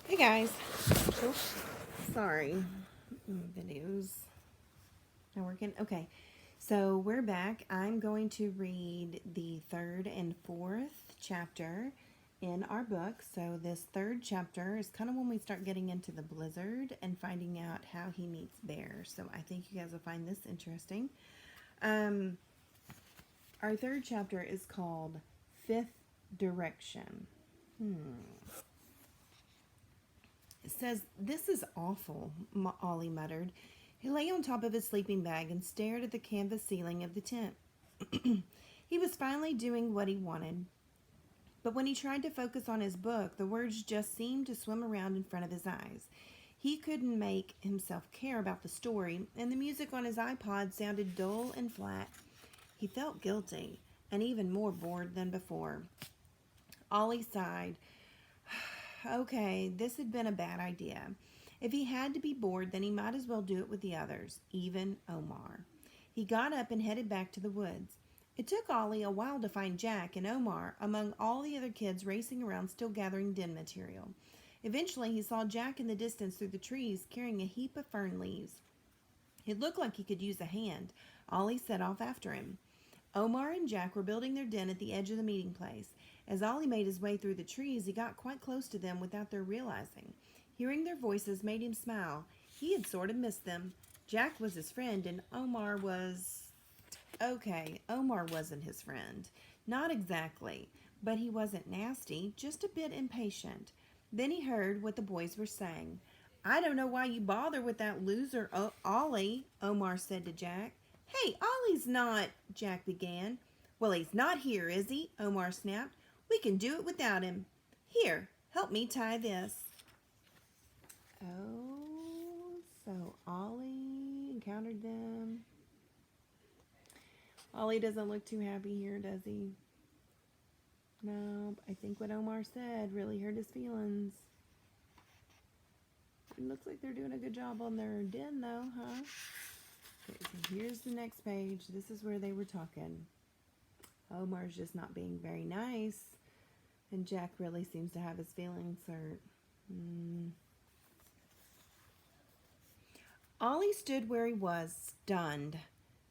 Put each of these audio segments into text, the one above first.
Hey guys. Oops. Sorry. Videos not working. Okay. So we're back. I'm going to read the third and fourth chapter in our book. So this third chapter is kind of when we start getting into the blizzard and finding out how he meets Bear. So I think you guys will find this interesting. Um, our third chapter is called Fifth Direction. It says, "This is awful," Ollie muttered. He lay on top of his sleeping bag and stared at the canvas ceiling of the tent. He was finally doing what he wanted, but when he tried to focus on his book, the words just seemed to swim around in front of his eyes. He couldn't make himself care about the story, and the music on his iPod sounded dull and flat. He felt guilty, and even more bored than before. Ollie sighed. Okay, this had been a bad idea. If he had to be bored, then he might as well do it with the others, even Omar. He got up and headed back to the woods. It took Ollie a while to find Jack and Omar among all the other kids racing around still gathering den material. Eventually, he saw Jack in the distance through the trees carrying a heap of fern leaves. It looked like he could use a hand. Ollie set off after him. Omar and Jack were building their den at the edge of the meeting place. As Ollie made his way through the trees, he got quite close to them without their realizing. Hearing their voices made him smile. He had sort of missed them. Jack was his friend, and Omar was. Okay, Omar wasn't his friend. Not exactly, but he wasn't nasty, just a bit impatient. Then he heard what the boys were saying. "I don't know why you bother with that loser, Ollie," Omar said to Jack. "Hey, Ollie's not," Jack began. "Well, he's not here, is he?" Omar snapped. "We can do it without him. Here, help me tie this." Oh, so Ollie encountered them. Ollie doesn't look too happy here, does he? No, I think what Omar said really hurt his feelings. It looks like they're doing a good job on their den, though, huh? Okay, so here's the next page. This is where they were talking. Omar's just not being very nice, and Jack really seems to have his feelings hurt. Ollie stood where he was, stunned.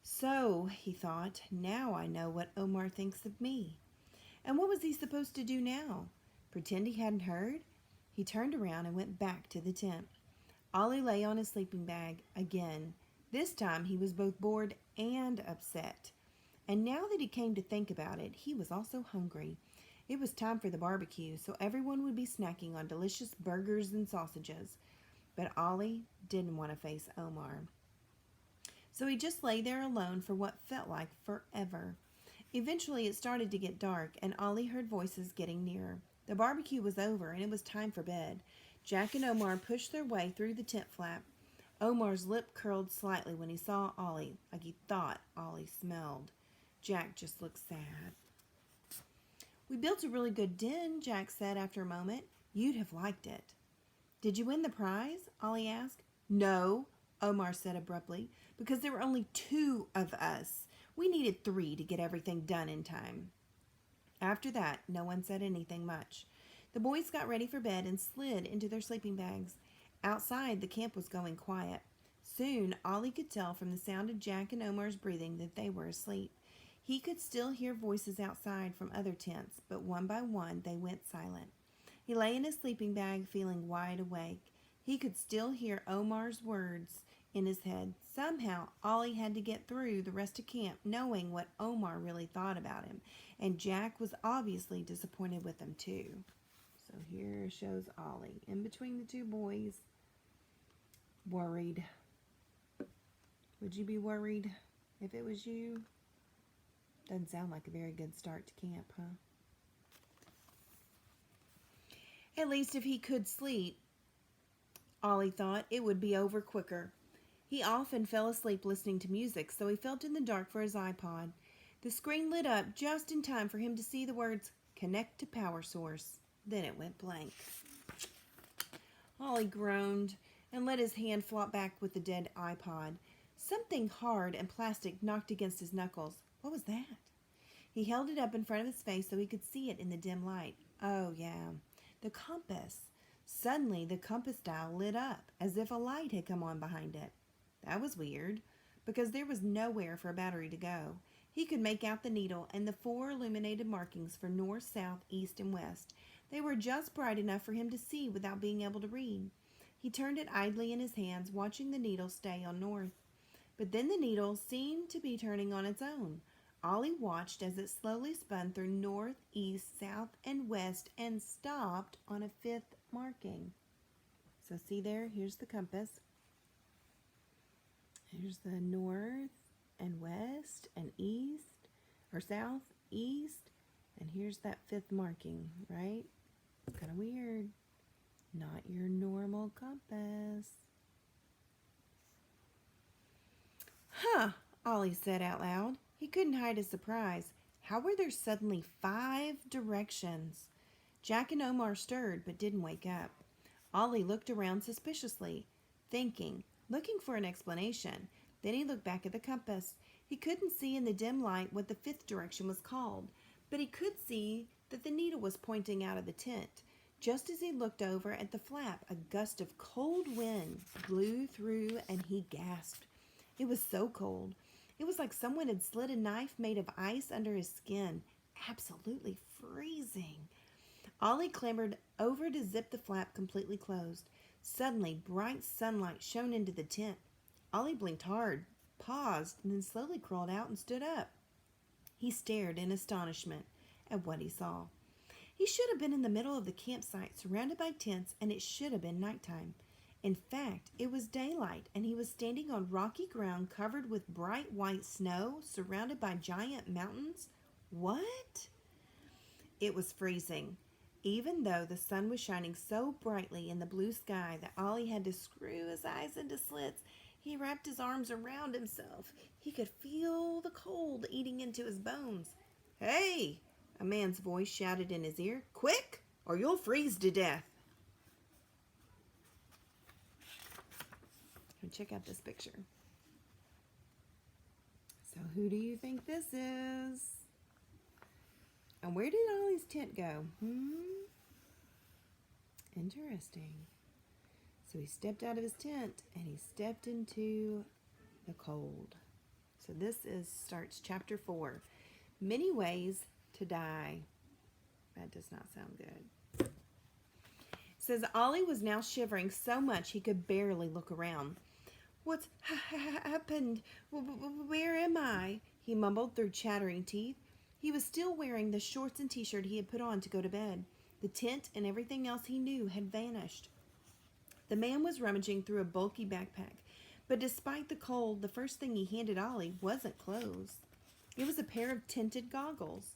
So, he thought, now I know what Omar thinks of me. And what was he supposed to do now? Pretend he hadn't heard? He turned around and went back to the tent. Ollie lay on his sleeping bag again. This time he was both bored and upset. And now that he came to think about it, he was also hungry. It was time for the barbecue, so everyone would be snacking on delicious burgers and sausages. But Ollie didn't want to face Omar. So he just lay there alone for what felt like forever. Eventually it started to get dark, and Ollie heard voices getting nearer. The barbecue was over, and it was time for bed. Jack and Omar pushed their way through the tent flap. Omar's lip curled slightly when he saw Ollie, like he thought Ollie smelled. Jack just looked sad. "We built a really good den," Jack said after a moment. "You'd have liked it." "Did you win the prize?" Ollie asked. "No," Omar said abruptly, "because there were only 2 of us. We needed 3 to get everything done in time." After that, no one said anything much. The boys got ready for bed and slid into their sleeping bags. Outside, the camp was going quiet. Soon, Ollie could tell from the sound of Jack and Omar's breathing that they were asleep. He could still hear voices outside from other tents, but one by one they went silent. He lay in his sleeping bag feeling wide awake. He could still hear Omar's words in his head. Somehow, Ollie had to get through the rest of camp knowing what Omar really thought about him, and Jack was obviously disappointed with him too. So here shows Ollie in between the 2 boys, worried. Would you be worried if it was you? Doesn't sound like a very good start to camp, huh? At least if he could sleep, Ollie thought, it would be over quicker. He often fell asleep listening to music, so he felt in the dark for his iPod. The screen lit up just in time for him to see the words, "Connect to power source." Then it went blank. Ollie groaned and let his hand flop back with the dead iPod. Something hard and plastic knocked against his knuckles. What was that? He held it up in front of his face so he could see it in the dim light. Oh, yeah, the compass. Suddenly, the compass dial lit up as if a light had come on behind it. That was weird, because there was nowhere for a battery to go. He could make out the needle and the four illuminated markings for north, south, east, and west. They were just bright enough for him to see without being able to read. He turned it idly in his hands, watching the needle stay on north. But then the needle seemed to be turning on its own. Ollie watched as it slowly spun through north, east, south, and west and stopped on a fifth marking. So see there, here's the compass. Here's the north and west and east, or south, east, and here's that fifth marking, right? It's kind of weird. Not your normal compass. Huh, Ollie said out loud. He couldn't hide his surprise. How were there suddenly 5 directions? Jack and Omar stirred but didn't wake up. Ollie looked around suspiciously, looking for an explanation. Then he looked back at the compass. He couldn't see in the dim light what the 5th direction was called, but he could see that the needle was pointing out of the tent. Just as he looked over at the flap, a gust of cold wind blew through and he gasped. It was so cold. It was like someone had slid a knife made of ice under his skin. Absolutely freezing. Ollie clambered over to zip the flap completely closed. Suddenly, bright sunlight shone into the tent. Ollie blinked hard, paused, and then slowly crawled out and stood up. He stared in astonishment at what he saw. He should have been in the middle of the campsite, surrounded by tents, and it should have been nighttime. In fact, it was daylight, and he was standing on rocky ground covered with bright white snow, surrounded by giant mountains. What? It was freezing. Even though the sun was shining so brightly in the blue sky that Ollie had to screw his eyes into slits, he wrapped his arms around himself. He could feel the cold eating into his bones. "Hey!" a man's voice shouted in his ear. "Quick, or you'll freeze to death." Check out this picture. So who do you think this is? And where did Ollie's tent go? Interesting. So he stepped out of his tent and he stepped into the cold. So this starts chapter 4. Many ways to die. That does not sound good. It says Ollie was now shivering so much he could barely look around. "What's happened? Where am I?" he mumbled through chattering teeth. He was still wearing the shorts and t-shirt he had put on to go to bed. The tent and everything else he knew had vanished. The man was rummaging through a bulky backpack, but despite the cold, the first thing he handed Ollie wasn't clothes. It was a pair of tinted goggles.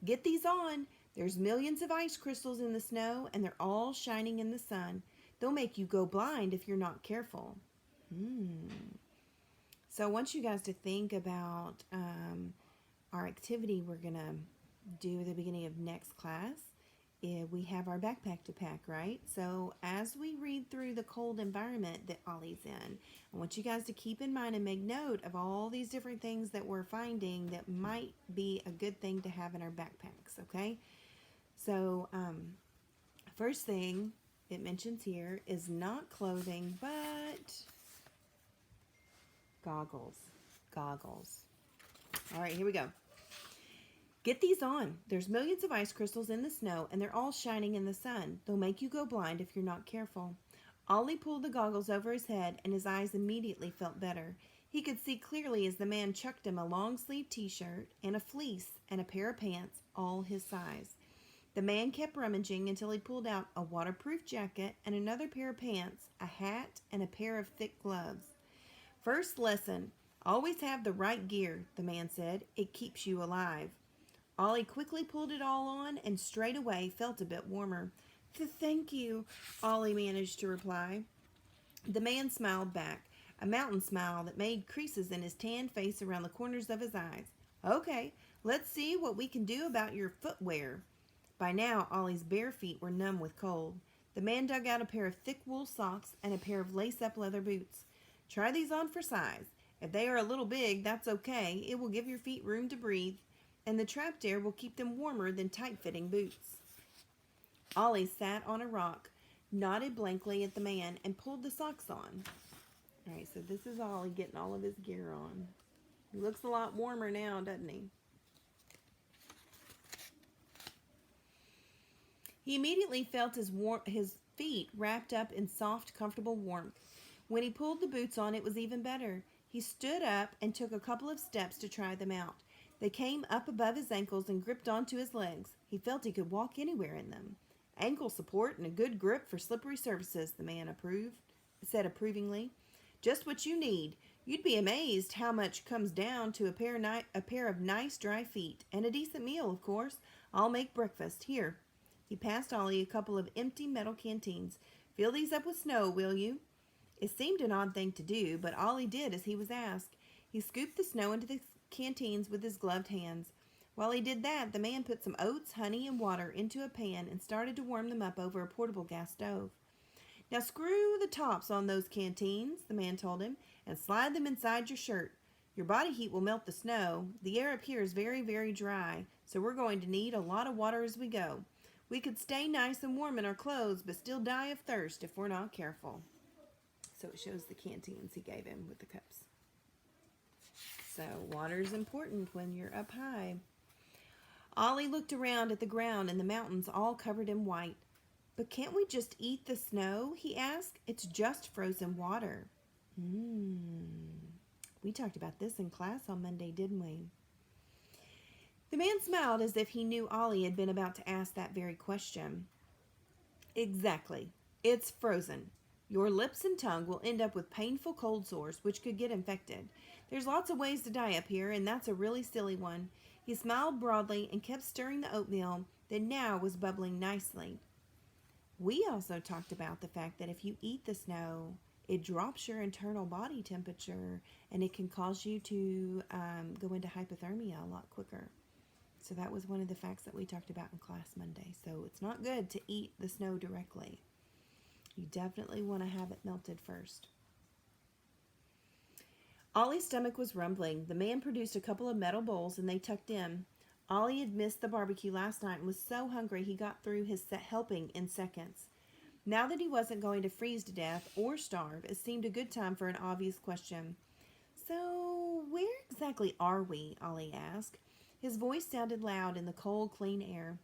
"Get these on. There's millions of ice crystals in the snow, and they're all shining in the sun. They'll make you go blind if you're not careful." So I want you guys to think about our activity we're going to do at the beginning of next class. We have our backpack to pack, right? So as we read through the cold environment that Ollie's in, I want you guys to keep in mind and make note of all these different things that we're finding that might be a good thing to have in our backpacks, okay? So first thing it mentions here is not clothing, but goggles. All right, here we go. "Get these on. There's millions of ice crystals in the snow, and they're all shining in the sun. They'll make you go blind if you're not careful." Ollie pulled the goggles over his head, and his eyes immediately felt better. He could see clearly as the man chucked him a long-sleeved t-shirt and a fleece and a pair of pants, all his size. The man kept rummaging until he pulled out a waterproof jacket and another pair of pants, a hat, and a pair of thick gloves. "First lesson, always have the right gear," the man said. "It keeps you alive." Ollie quickly pulled it all on and straight away felt a bit warmer. "Thank you," Ollie managed to reply. The man smiled back, a mountain smile that made creases in his tanned face around the corners of his eyes. "Okay, let's see what we can do about your footwear." By now, Ollie's bare feet were numb with cold. The man dug out a pair of thick wool socks and a pair of lace-up leather boots. "Try these on for size. If they are a little big, that's okay. It will give your feet room to breathe, and the trapped air will keep them warmer than tight-fitting boots." Ollie sat on a rock, nodded blankly at the man, and pulled the socks on. All right, so this is Ollie getting all of his gear on. He looks a lot warmer now, doesn't he? He immediately felt his feet wrapped up in soft, comfortable warmth. When he pulled the boots on, it was even better. He stood up and took a couple of steps to try them out. They came up above his ankles and gripped onto his legs. He felt he could walk anywhere in them. Ankle support and a good grip for slippery surfaces, the man said approvingly. Just what you need. You'd be amazed how much comes down to a pair of nice dry feet. And a decent meal, of course. I'll make breakfast. Here. He passed Ollie a couple of empty metal canteens. Fill these up with snow, will you? It seemed an odd thing to do, but Ollie did as he was asked. He scooped the snow into the canteens with his gloved hands. While he did that, the man put some oats, honey, and water into a pan and started to warm them up over a portable gas stove. Now screw the tops on those canteens, the man told him, and slide them inside your shirt. Your body heat will melt the snow. The air up here is very, very dry, so we're going to need a lot of water as we go. We could stay nice and warm in our clothes, but still die of thirst if we're not careful. So it shows the canteens he gave him with the cups. So water is important when you're up high. Ollie looked around at the ground and the mountains all covered in white. But can't we just eat the snow? He asked. It's just frozen water. We talked about this in class on Monday, didn't we? The man smiled as if he knew Ollie had been about to ask that very question. Exactly. It's frozen. Your lips and tongue will end up with painful cold sores, which could get infected. There's lots of ways to die up here, and that's a really silly one. He smiled broadly and kept stirring the oatmeal that now was bubbling nicely. We also talked about the fact that if you eat the snow, it drops your internal body temperature, and it can cause you to go into hypothermia a lot quicker. So that was one of the facts that we talked about in class Monday. So it's not good to eat the snow directly. You definitely want to have it melted first. Ollie's stomach was rumbling. The man produced a couple of metal bowls and they tucked in. Ollie had missed the barbecue last night and was so hungry he got through his helping in seconds. Now that he wasn't going to freeze to death or starve, it seemed a good time for an obvious question. So, where exactly are we? Ollie asked. His voice sounded loud in the cold, clean air.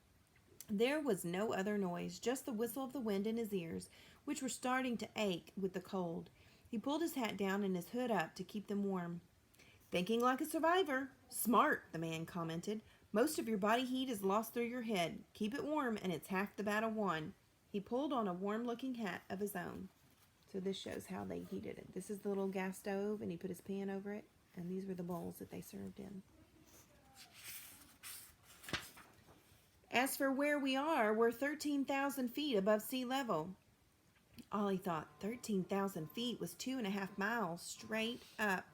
There was no other noise, just the whistle of the wind in his ears, which were starting to ache with the cold. He pulled his hat down and his hood up to keep them warm. Thinking like a survivor. Smart, the man commented. Most of your body heat is lost through your head. Keep it warm and it's half the battle won. He pulled on a warm-looking hat of his own. So this shows how they heated it. This is the little gas stove and he put his pan over it. And these were the bowls that they served in. As for where we are, we're 13,000 feet above sea level. Ollie thought 13,000 feet was 2.5 miles straight up.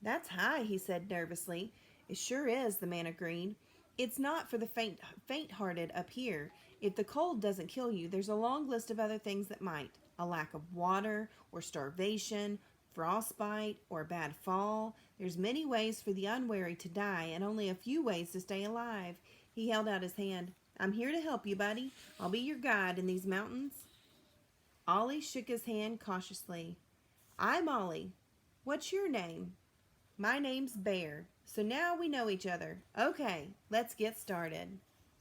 That's high, he said nervously. It sure is, the man agreed. It's not for the faint-hearted up here. If the cold doesn't kill you, there's a long list of other things that might. A lack of water, or starvation, frostbite, or a bad fall. There's many ways for the unwary to die and only a few ways to stay alive. He held out his hand. I'm here to help you, buddy. I'll be your guide in these mountains. Ollie shook his hand cautiously. I'm Ollie. What's your name? My name's Bear. So now we know each other. Okay, let's get started.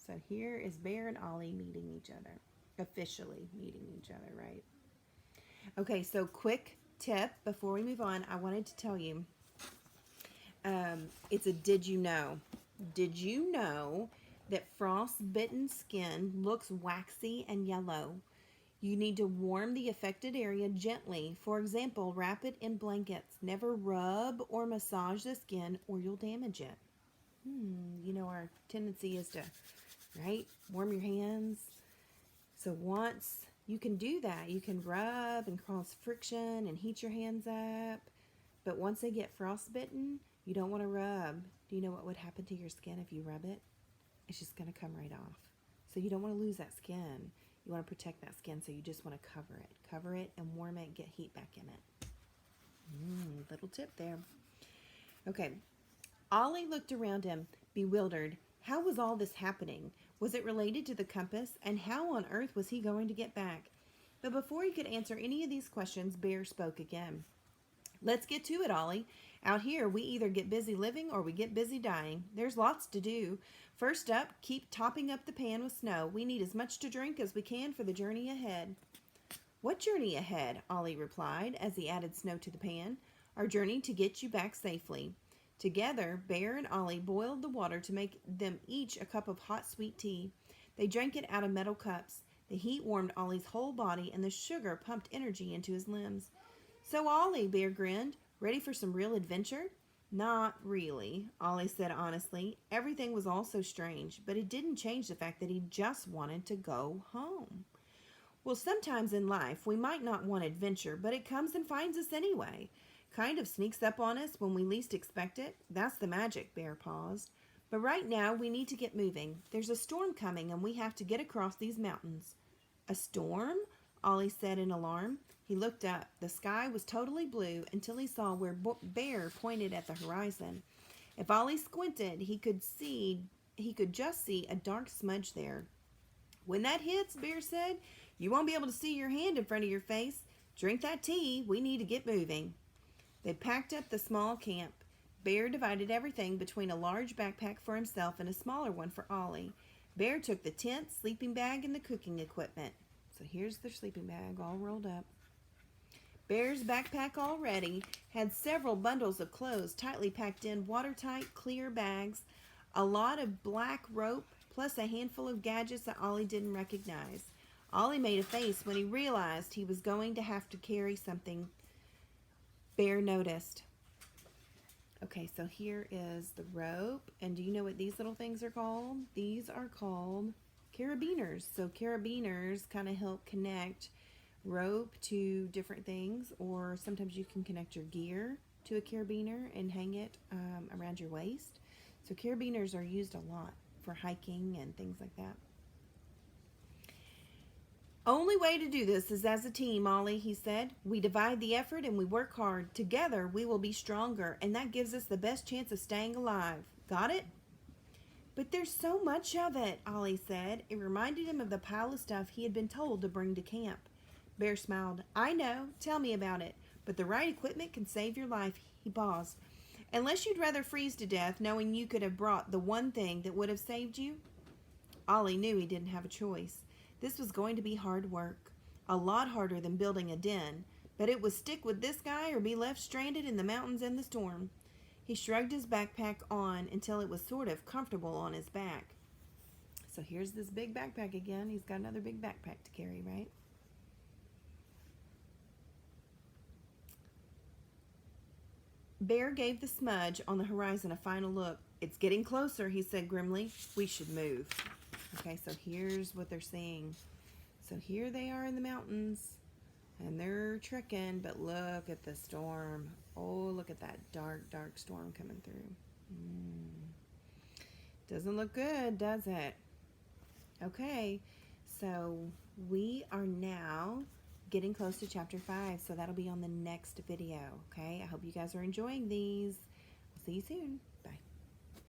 So here is Bear and Ollie meeting each other. Officially meeting each other, right? Okay, so quick tip before we move on. I wanted to tell you, it's a did you know. Did you know that frostbitten skin looks waxy and yellow? You need to warm the affected area gently. For example, wrap it in blankets. Never rub or massage the skin or you'll damage it. You know, our tendency is to, right, warm your hands. So once you can do that, you can rub and cause friction and heat your hands up. But once they get frostbitten, you don't want to rub. Do you know what would happen to your skin if you rub it? It's just going to come right off. So you don't want to lose that skin. You want to protect that skin, so you just want to cover it. Cover it and warm it, get heat back in it. Little tip there. Okay. Ollie looked around him, bewildered. How was all this happening? Was it related to the compass? And how on earth was he going to get back? But before he could answer any of these questions, Bear spoke again. Let's get to it, Ollie. Out here, we either get busy living or we get busy dying. There's lots to do. First up, keep topping up the pan with snow. We need as much to drink as we can for the journey ahead. What journey ahead? Ollie replied as he added snow to the pan. Our journey to get you back safely. Together, Bear and Ollie boiled the water to make them each a cup of hot sweet tea. They drank it out of metal cups. The heat warmed Ollie's whole body and the sugar pumped energy into his limbs. So, Ollie, Bear grinned, ready for some real adventure? Not really, Ollie said honestly. Everything was all so strange, but it didn't change the fact that he just wanted to go home. Well, sometimes in life we might not want adventure, but it comes and finds us anyway. Kind of sneaks up on us when we least expect it. That's the magic, Bear paused. But right now we need to get moving. There's a storm coming and we have to get across these mountains. A storm? Ollie said in alarm. He looked up. The sky was totally blue until he saw where Bear pointed at the horizon. If Ollie squinted, he could just see a dark smudge there. When that hits, Bear said, you won't be able to see your hand in front of your face. Drink that tea. We need to get moving. They packed up the small camp. Bear divided everything between a large backpack for himself and a smaller one for Ollie. Bear took the tent, sleeping bag, and the cooking equipment. So here's the sleeping bag all rolled up. Bear's backpack already had several bundles of clothes tightly packed in watertight, clear bags, a lot of black rope, plus a handful of gadgets that Ollie didn't recognize. Ollie made a face when he realized he was going to have to carry something. Bear noticed. Okay, so here is the rope. And do you know what these little things are called? These are called carabiners. So carabiners kind of help connect rope to different things, or sometimes you can connect your gear to a carabiner and hang it around your waist. So carabiners are used a lot for hiking and things like that. Only way to do this is as a team, Ollie, he said. We divide the effort and we work hard. Together, we will be stronger, and that gives us the best chance of staying alive. Got it? But there's so much of it, Ollie said. It reminded him of the pile of stuff he had been told to bring to camp. Bear smiled. I know. Tell me about it. But the right equipment can save your life. He paused. Unless you'd rather freeze to death knowing you could have brought the one thing that would have saved you? Ollie knew he didn't have a choice. This was going to be hard work, a lot harder than building a den, but it was stick with this guy or be left stranded in the mountains in the storm. He shrugged his backpack on until it was sort of comfortable on his back. So here's this big backpack again. He's got another big backpack to carry, right? Bear gave the smudge on the horizon a final look. It's getting closer, he said grimly. We should move. Okay, so here's what they're seeing. So here they are in the mountains, and they're trekking, but look at the storm. Oh, look at that dark, dark storm coming through. Doesn't look good, does it? Okay, so we are now getting close to chapter 5, so that'll be on the next video, okay? I hope you guys are enjoying these. I'll see you soon.